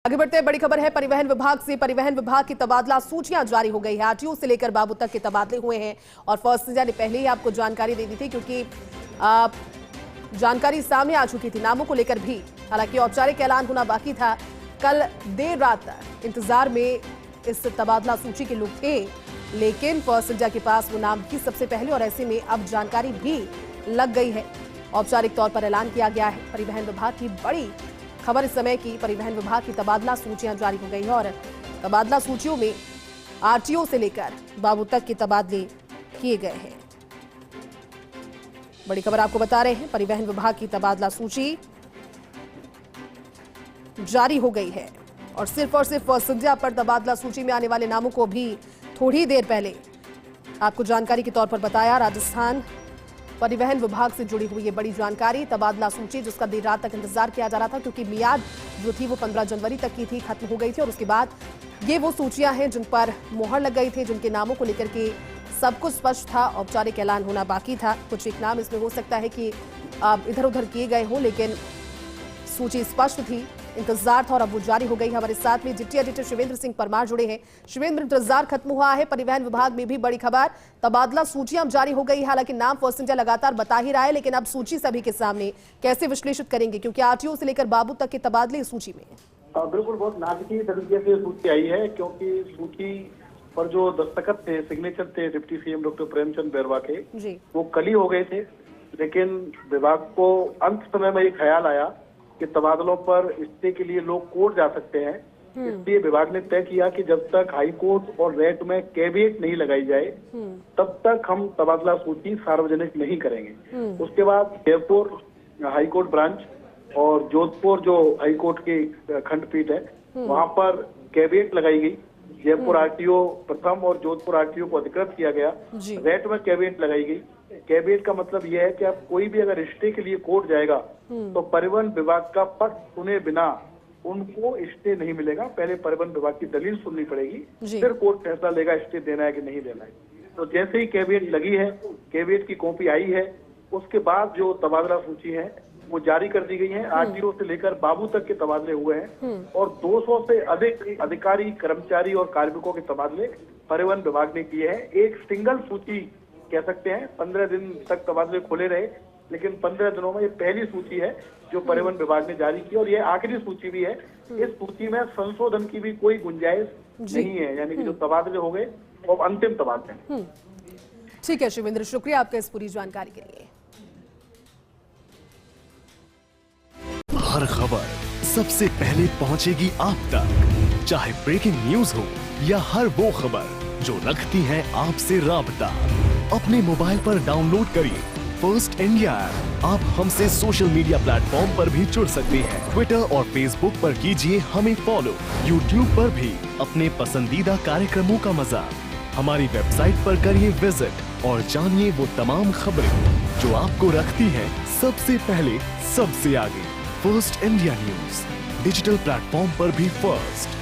आगे बढ़ते हैं, बड़ी खबर है परिवहन विभाग से। परिवहन विभाग की तबादला सूचियां जारी हो गई है। आरटीओ से लेकर बाबू तक के तबादले हुए हैं और फर्स्ट इंडिया ने पहले ही आपको जानकारी दे दी थी, क्योंकि जानकारी सामने आ चुकी थी नामों को लेकर भी। हालांकि औपचारिक ऐलान होना बाकी था। कल देर रात तक इंतजार में इस तबादला सूची के लोग थे, लेकिन फर्स्ट इंडिया के पास वो नाम भी सबसे पहले, और ऐसे में अब जानकारी भी लग गई है। औपचारिक तौर पर ऐलान किया गया है। परिवहन विभाग की बड़ी खबर इस समय की, परिवहन विभाग की तबादला सूचियां जारी हो गई है और तबादला सूचियों में आरटीओ से लेकर बाबू तक के तबादले किए गए हैं। बड़ी खबर आपको बता रहे हैं, परिवहन विभाग की तबादला सूची जारी हो गई है और सिर्फ फर्स्ट इंडिया पर तबादला सूची में आने वाले नामों को भी थोड़ी देर पहले आपको जानकारी के तौर पर बताया। राजस्थान परिवहन विभाग से जुड़ी हुई ये बड़ी जानकारी, तबादला सूची जिसका देर रात तक इंतजार किया जा रहा था, क्योंकि मियाद जो थी वो 15 जनवरी तक की थी, खत्म हो गई थी। और उसके बाद ये वो सूचियां हैं जिन पर मोहर लग गई थी, जिनके नामों को लेकर के सब कुछ स्पष्ट था। औपचारिक ऐलान होना बाकी था। कुछ एक नाम इसमें हो सकता है कि इधर उधर किए गए हों, लेकिन सूची स्पष्ट थी, इंतजार था और अब वो जारी हो गई। हमारे साथ में डिप्टी एडिटर शिवेंद्र सिंह परमार जुड़े हैं। शिवेंद्र, इंतजार खत्म हुआ है, परिवहन विभाग में भी बड़ी खबर, तबादला सूचियां जारी हो गई। हालांकि नाम फर्स्ट इंडिया लगातार बता ही रहा है, लेकिन अब सूची सभी के सामने कैसे विश्लेषित करेंगे, क्योंकि आरटीओ से लेकर बाबू तक के तबादले इस सूची में। बिल्कुल, बहुत नाजुकी तरीके से सूची आई है, क्योंकि सूची पर जो दस्तखत थे, सिग्नेचर थे deputy CM doctor Premchand Bairwa के, वो कल ही हो गए थे। लेकिन विभाग को अंत समय में ये ख्याल आया कि तबादलों पर स्टे के लिए लोग कोर्ट जा सकते हैं, इसलिए विभाग ने तय किया कि जब तक हाई कोर्ट और रेट में कैविएट नहीं लगाई जाए तब तक हम तबादला सूची सार्वजनिक नहीं करेंगे। उसके बाद जयपुर हाई कोर्ट ब्रांच और जोधपुर जो हाई कोर्ट की खंडपीठ है, वहां पर कैविएट लगाई गई। जयपुर आरटीओ प्रथम और जोधपुर आरटीओ को अधिकृत किया गया। रेट में कैविएट लगाई गई। कैबिनेट का मतलब यह है कि आप कोई भी अगर स्टे के लिए कोर्ट जाएगा तो परिवहन विभाग का पक्ष सुने बिना उनको स्टे नहीं मिलेगा। पहले परिवहन विभाग की दलील सुननी पड़ेगी, फिर कोर्ट फैसला लेगा स्टे देना है कि नहीं देना है। तो जैसे ही कैबिनेट लगी है, कैबिनेट की कॉपी आई है, उसके बाद जो तबादला सूची है वो जारी कर दी गई है। आरटीओ से लेकर बाबू तक के तबादले हुए हैं और 200 से अधिक अधिकारी, कर्मचारी और कार्मिकों के तबादले परिवहन विभाग ने किए हैं। एक सिंगल सूची कह सकते हैं, 15 दिन तक तबादले खुले रहे, लेकिन 15 दिनों में ये पहली सूची है जो परिवहन विभाग ने जारी की और ये आखिरी सूची भी है। इस सूची में संशोधन की भी कोई गुंजाइश नहीं है, यानी कि जो तबादले हो गए वो अंतिम तबादले। ठीक है शिवेंद्र, शुक्रिया आपका इस पूरी जानकारी के लिए। हर खबर सबसे पहले पहुंचेगी आप तक, चाहे ब्रेकिंग न्यूज हो या हर वो खबर जो रखती है आपसे राबता। अपने मोबाइल पर डाउनलोड करिए फर्स्ट इंडिया ऐप। आप हमसे सोशल मीडिया प्लेटफॉर्म पर भी जुड़ सकते हैं। ट्विटर और फेसबुक पर कीजिए हमें फॉलो। यूट्यूब पर भी अपने पसंदीदा कार्यक्रमों का मजा। हमारी वेबसाइट पर करिए विजिट और जानिए वो तमाम खबरें जो आपको रखती है सबसे पहले, सबसे आगे। First India news digital platform पर भी फर्स्ट।